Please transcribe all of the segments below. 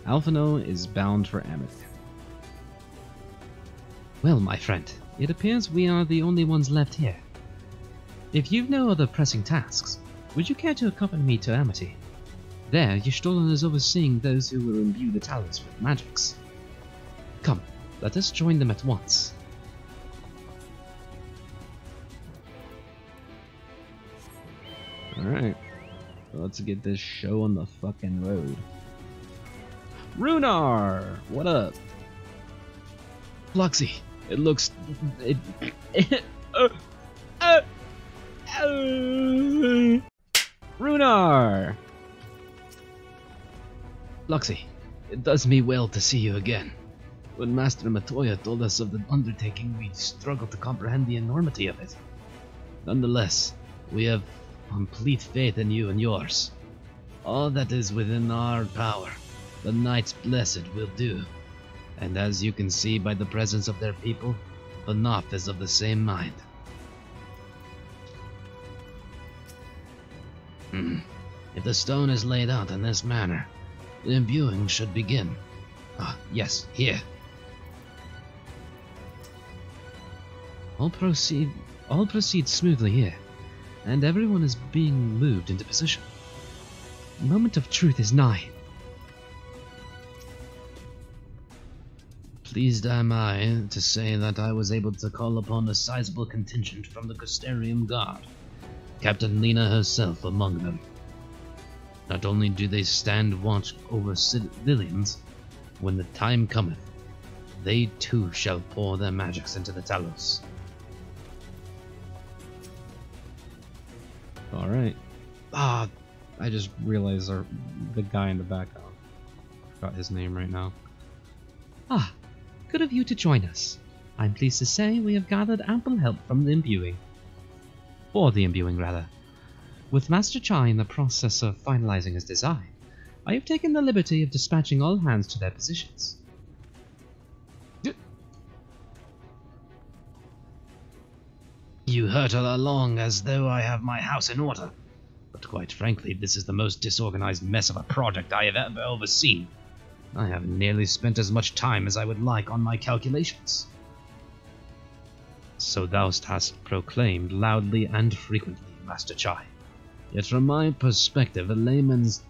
Alphino is bound for Amity. Well, my friend, it appears we are the only ones left here. If you've no other pressing tasks, would you care to accompany me to Amity? There, Y'shtolan is overseeing those who will imbue the Tholls with magics. Come, let us join them at once. Alright, let's get this show on the fucking road. Runar! What up? Fluxy, it looks... Runar! Fluxy, it does me well to see you again. When Master Matoya told us of the undertaking, we struggled to comprehend the enormity of it. Nonetheless, we have complete faith in you and yours. All that is within our power, the Knights Blessed will do. And as you can see by the presence of their people, the Noth is of the same mind. If the stone is laid out in this manner, the imbuing should begin. Ah, yes, here. All proceed smoothly here, and everyone is being moved into position. The moment of truth is nigh. Pleased am I to say that I was able to call upon a sizable contingent from the Custerium Guard, Captain Lena herself among them. Not only do they stand watch over civilians, when the time cometh, they too shall pour their magics into the Tholls. Alright. Ah, I just realized the guy in the background. I forgot his name right now. Ah, good of you to join us. I'm pleased to say we have gathered ample help from the imbuing. For the imbuing, rather. With Master Chai in the process of finalizing his design, I have taken the liberty of dispatching all hands to their positions. You hurtle along as though I have my house in order, but quite frankly, this is the most disorganized mess of a project I have ever overseen. I have nearly spent as much time as I would like on my calculations. So thou hast proclaimed loudly and frequently, Master Chai. Yet from my perspective, a layman's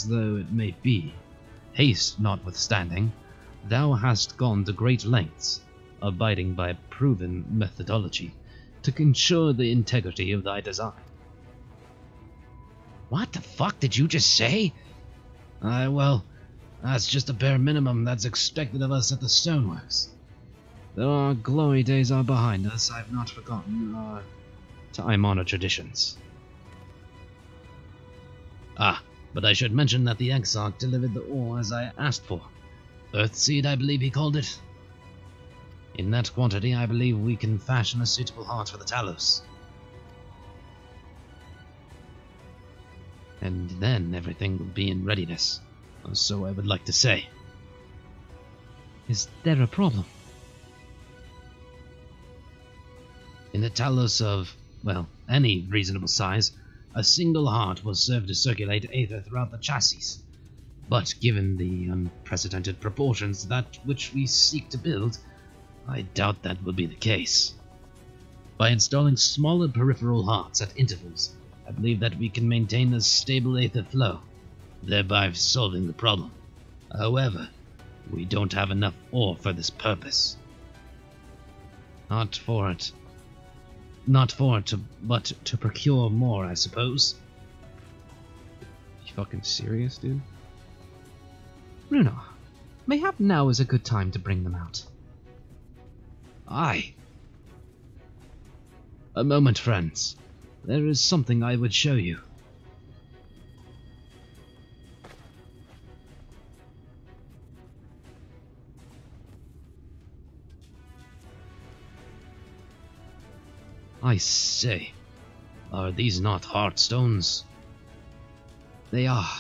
though it may be, haste notwithstanding, thou hast gone to great lengths, abiding by proven methodology, to ensure the integrity of thy design. What the fuck did you just say? Well, that's just a bare minimum that's expected of us at the Stoneworks. Though our glory days are behind us, I've not forgotten our time-honored traditions. Ah, but I should mention that the Exarch delivered the ore as I asked for. Earthseed, I believe he called it. In that quantity, I believe we can fashion a suitable heart for the Talos. And then everything will be in readiness, or so I would like to say. Is there a problem? In the Talos of, well, any reasonable size, a single heart will serve to circulate aether throughout the chassis. But given the unprecedented proportions that which we seek to build, I doubt that will be the case. By installing smaller peripheral hearts at intervals, I believe that we can maintain a stable aether flow, thereby solving the problem. However, we don't have enough ore for this purpose. But to procure more, I suppose. You fucking serious, dude? Runar, mayhap now is a good time to bring them out. Aye. A moment, friends. There is something I would show you. I say, are these not heartstones? They are,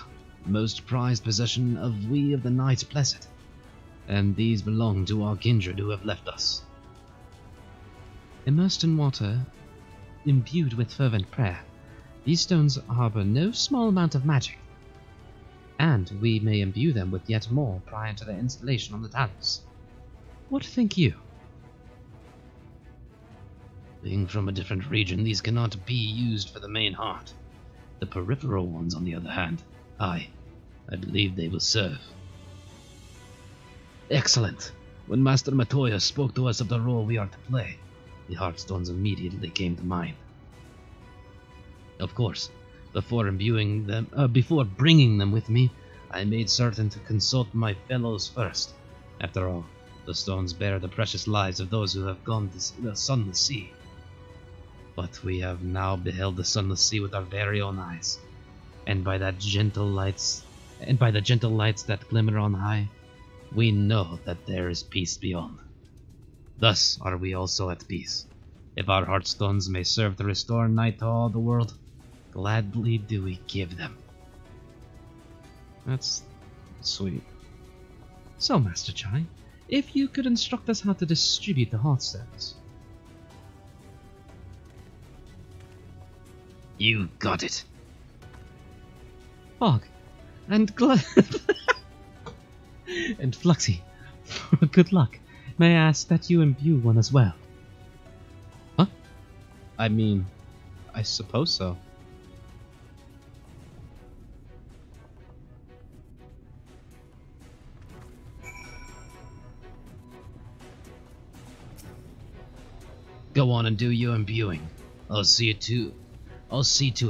most prized possession of we of the Knights Blessed, and these belong to our kindred who have left us. Immersed in water, imbued with fervent prayer, These stones harbor no small amount of magic, and we may imbue them with yet more prior to their installation on the Tholls. What think you? Being from a different region, these cannot be used for the main heart. The peripheral ones, on the other hand, I believe they will serve. Excellent! When Master Matoya spoke to us of the role we are to play, the Heartstones immediately came to mind. Of course, before bringing them with me, I made certain to consult my fellows first. After all, the stones bear the precious lives of those who have gone to the Sunless Sea. But we have now beheld the Sunless Sea with our very own eyes, and by the gentle lights that glimmer on high, we know that there is peace beyond. Thus are we also at peace. If our Heartstones may serve to restore night to all the world, gladly do we give them. That's sweet. So, Master Chai, if you could instruct us how to distribute the Heartstones. You got it. Fog, and and Fluxy, for good luck, may I ask that you imbue one as well? Huh? I mean, I suppose so. Go on and do your imbuing. I'll see to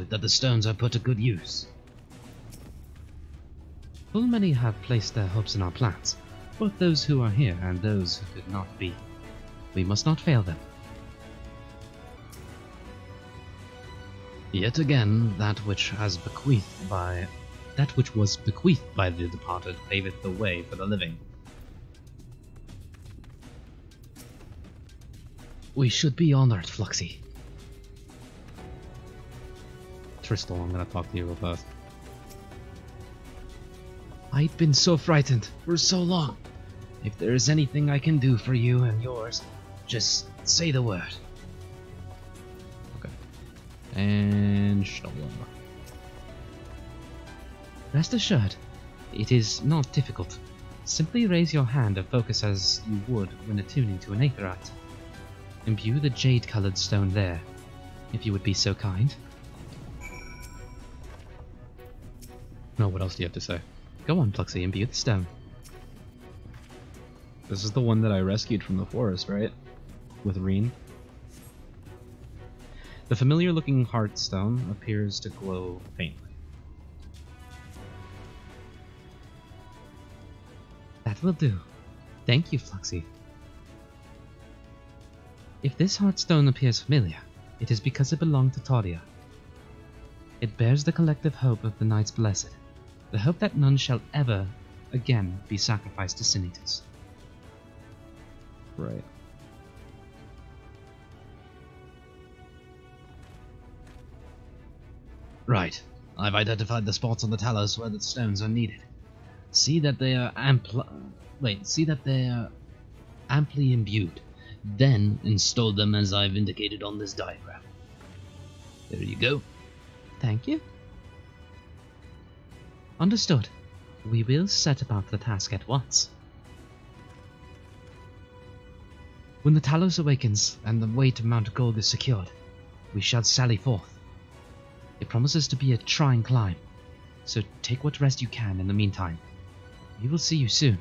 it that the stones are put to good use. Full many have placed their hopes in our plans, both those who are here and those who could not be. We must not fail them. Yet again, that which was bequeathed by the departed paveth the way for the living. We should be honored, Fluxy. Tristal, I'm gonna talk to you real fast. I've been so frightened for so long. If there is anything I can do for you and yours, just say the word. Okay. And Shalom. Rest assured, it is not difficult. Simply raise your hand and focus as you would when attuning to an aetherite. Imbue the jade-colored stone there, if you would be so kind. No, what else do you have to say? Go on, Pluxy, imbue the stone. This is the one that I rescued from the forest, right? With Reen. The familiar-looking heartstone appears to glow faintly. That will do. Thank you, Fluxy. If this heartstone appears familiar, it is because it belonged to Toria. It bears the collective hope of the Knights Blessed, the hope that none shall ever again be sacrificed to Sin Eaters. Right. Right. I've identified the spots on the Tholls where the stones are needed. See that they are amply imbued. Then install them as I've indicated on this diagram. There you go. Thank you. Understood. We will set about the task at once. When the Tholls awakens and the way to Mount Gold is secured, we shall sally forth. It promises to be a trying climb, so take what rest you can in the meantime. We will see you soon.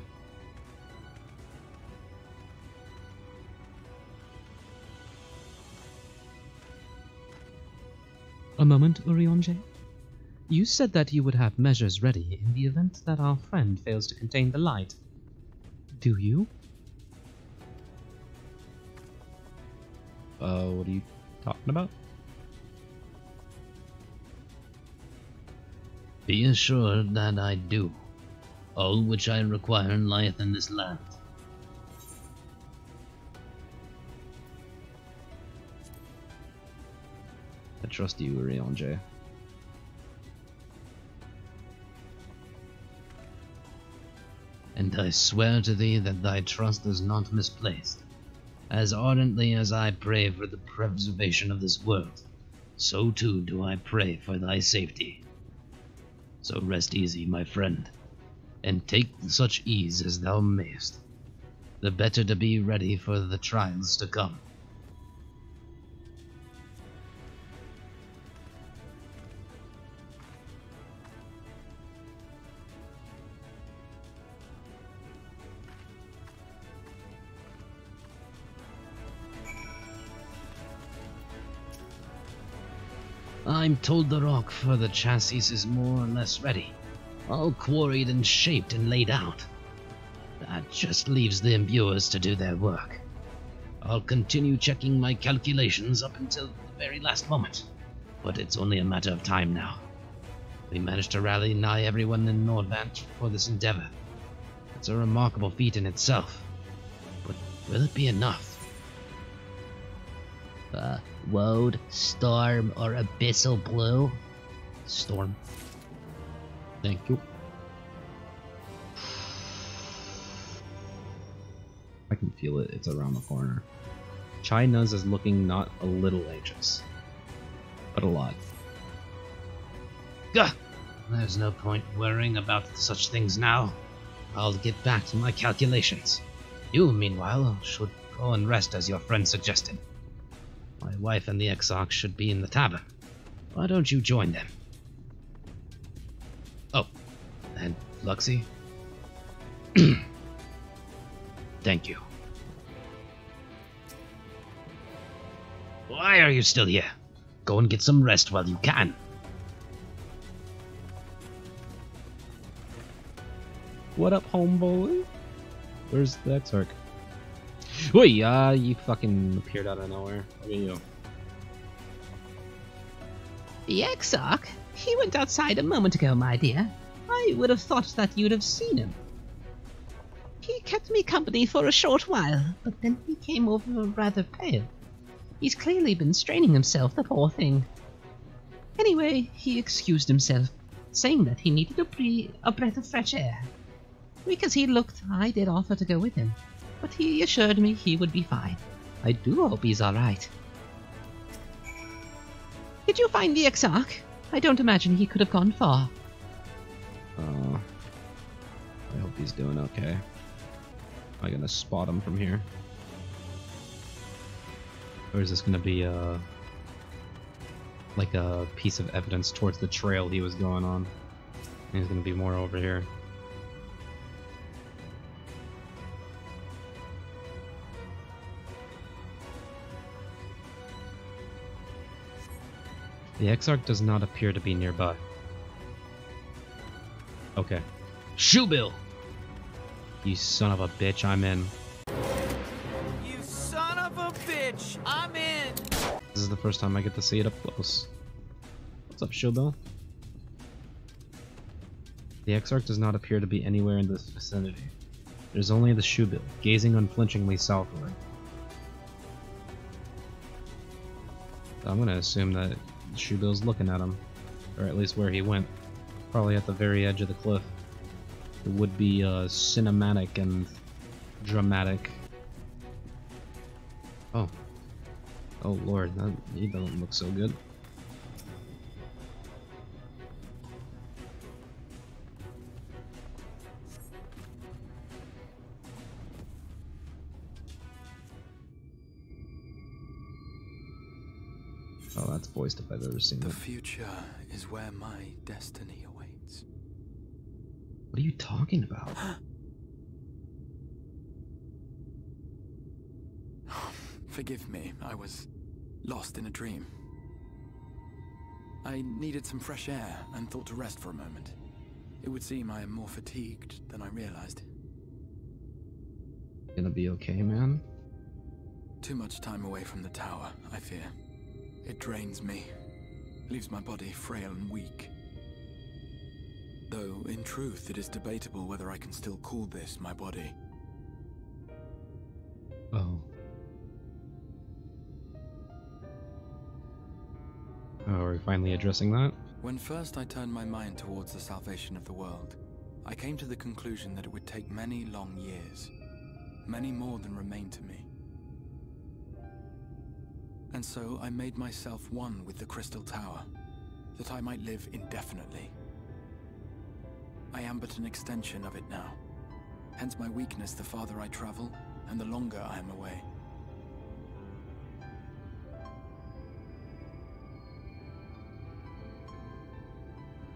A moment, Urionje. You said that you would have measures ready in the event that our friend fails to contain the light. Do you? What are you talking about? Be assured that I do. All which I require lieth in this land. I trust you, Urionje. And I swear to thee that thy trust is not misplaced, as ardently as I pray for the preservation of this world. so too do I pray for thy safety. So rest easy, my friend, and take such ease as thou mayest, the better to be ready for the trials to come. I'm told the rock for the chassis is more or less ready, all quarried and shaped and laid out. That just leaves the imbuers to do their work. I'll continue checking my calculations up until the very last moment, but it's only a matter of time now. We managed to rally nigh everyone in Nordvant for this endeavor. It's a remarkable feat in itself, but will it be enough? Woad, Storm, or Abyssal Blue? Storm. Thank you. I can feel it. It's around the corner. Chai Nuz is looking not a little anxious, but a lot. Gah! There's no point worrying about such things now. I'll get back to my calculations. You, meanwhile, should go and rest as your friend suggested. My wife and the Exarch should be in the tavern. Why don't you join them? Oh, and Luxie? Thank you. Why are you still here? Go and get some rest while you can. What up, homeboy? Where's the Exarch? Oi, you fucking appeared out of nowhere. Look at you. The Exarch? He went outside a moment ago, my dear. I would have thought that you'd have seen him. He kept me company for a short while, but then he came over rather pale. He's clearly been straining himself, the poor thing. Anyway, he excused himself, saying that he needed a breath of fresh air. Weak as he looked, I did offer to go with him, but he assured me he would be fine. I do hope he's alright. Did you find the Exarch? I don't imagine he could have gone far. I hope he's doing okay. Am I gonna spot him from here? Or is this gonna be like a piece of evidence towards the trail he was going on? There's gonna be more over here. The Exarch does not appear to be nearby. Okay. Shoebill! You son of a bitch, I'm in. You son of a bitch! I'm in! This is the first time I get to see it up close. What's up, Shoebill? The Exarch does not appear to be anywhere in this vicinity. There's only the Shoebill, gazing unflinchingly southward. I'm gonna assume that Shoebill's looking at him, or at least where he went. Probably at the very edge of the cliff. It would be cinematic and dramatic. Oh. Oh lord, he doesn't look so good. Oh, that's voiced if I've ever seen it. The future is where my destiny awaits. What are you talking about? Forgive me, I was lost in a dream. I needed some fresh air and thought to rest for a moment. It would seem I am more fatigued than I realized. Gonna be okay, man? Too much time away from the tower, I fear. It drains me, leaves my body frail and weak. Though, in truth, it is debatable whether I can still call this my body. Oh. Oh, are we finally addressing that? When first I turned my mind towards the salvation of the world, I came to the conclusion that it would take many long years, many more than remain to me. And so I made myself one with the Crystal Tower, that I might live indefinitely. I am but an extension of it now, hence my weakness the farther I travel, and the longer I am away.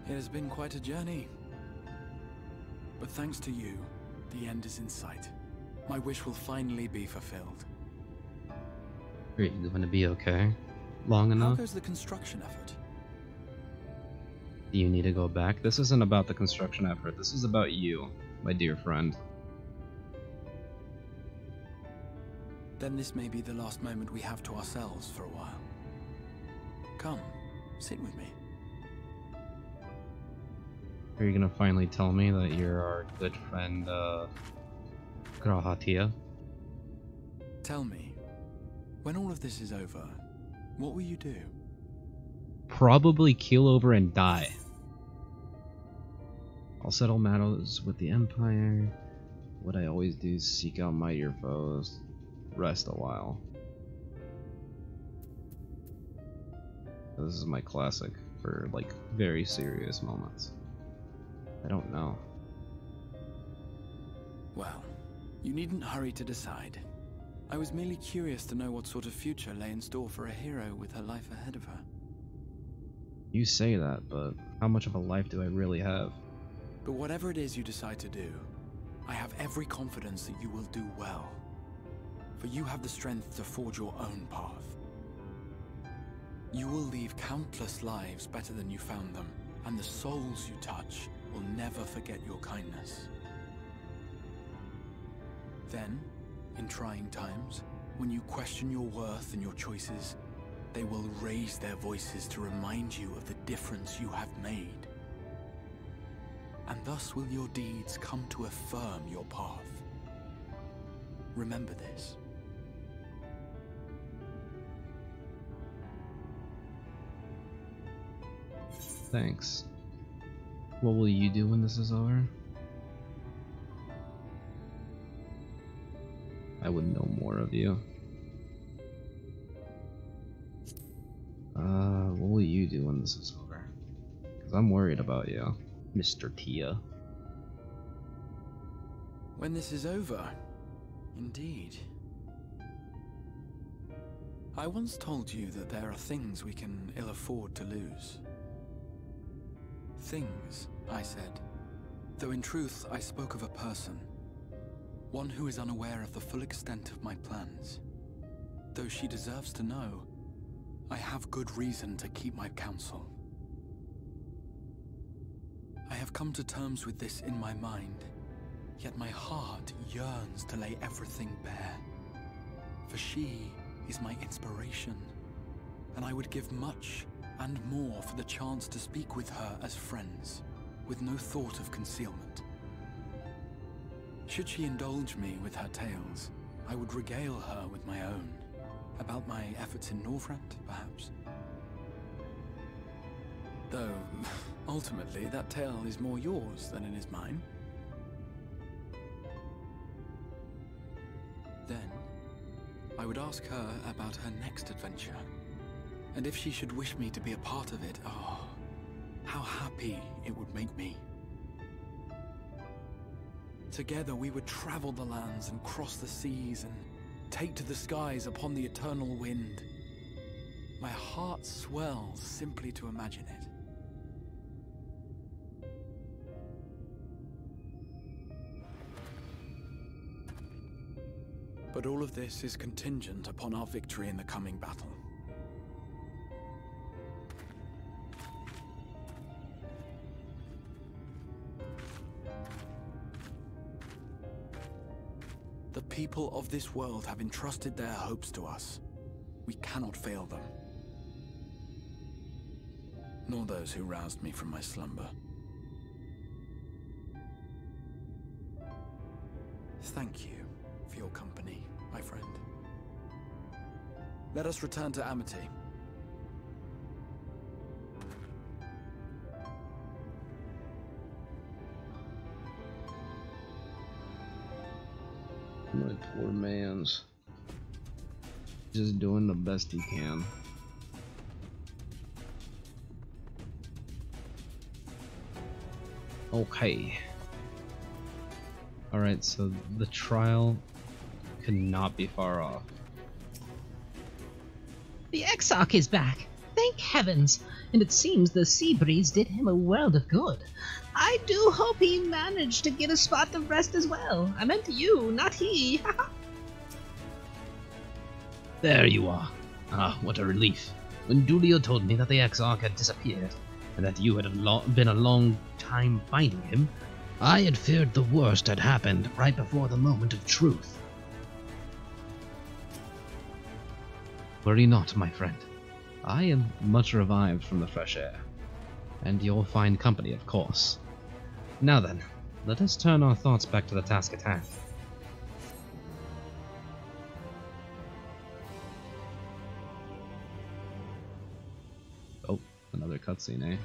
It has been quite a journey. But thanks to you, the end is in sight. My wish will finally be fulfilled. Are you going to be okay? Long How enough? goes the construction effort? Do you need to go back? This isn't about the construction effort. This is about you, my dear friend. Then this may be the last moment we have to ourselves for a while. Come, sit with me. Are you gonna finally tell me that you're our good friend, Grahatia? Tell me, when all of this is over, what will you do? Probably keel over and die. I'll settle matters with the Empire. What I always do is seek out mightier foes. Rest a while. This is my classic for, like, very serious moments. I don't know. Well, you needn't hurry to decide. I was merely curious to know what sort of future lay in store for a hero with her life ahead of her. You say that, but how much of a life do I really have? But whatever it is you decide to do, I have every confidence that you will do well. For you have the strength to forge your own path. You will leave countless lives better than you found them, and the souls you touch will never forget your kindness. Then, in trying times, when you question your worth and your choices, they will raise their voices to remind you of the difference you have made. And thus will your deeds come to affirm your path. Remember this. Thanks. What will you do when this is over? I would know more of you. What will you do when this is over? Because I'm worried about you, Mr. Tia. When this is over, indeed. I once told you that there are things we can ill afford to lose. Things, I said, though in truth I spoke of a person. One who is unaware of the full extent of my plans. Though she deserves to know, I have good reason to keep my counsel. I have come to terms with this in my mind, yet my heart yearns to lay everything bare. For she is my inspiration, and I would give much and more for the chance to speak with her as friends, with no thought of concealment. Should she indulge me with her tales, I would regale her with my own, about my efforts in Nordvant, perhaps. Though, ultimately, that tale is more yours than it is mine. Then, I would ask her about her next adventure. And if she should wish me to be a part of it, oh, how happy it would make me. Together we would travel the lands and cross the seas and take to the skies upon the eternal wind. My heart swells simply to imagine it. But all of this is contingent upon our victory in the coming battle. The people of this world have entrusted their hopes to us. We cannot fail them. Nor those who roused me from my slumber. Thank you for your company, my friend. Let us return to Amity. My poor mans. Just doing the best he can. Okay. Alright, so the trial could not be far off. The Exarch is back! Thank heavens! And it seems the sea breeze did him a world of good. I do hope he managed to get a spot of rest as well. I meant you, not he. There you are. Ah, what a relief. When Dulio told me that the Exarch had disappeared, and that you had been a long time finding him, I had feared the worst had happened right before the moment of truth. Worry not, my friend. I am much revived from the fresh air. And you'll find company, of course. Now then, let us turn our thoughts back to the task at hand. Oh, another cutscene, eh?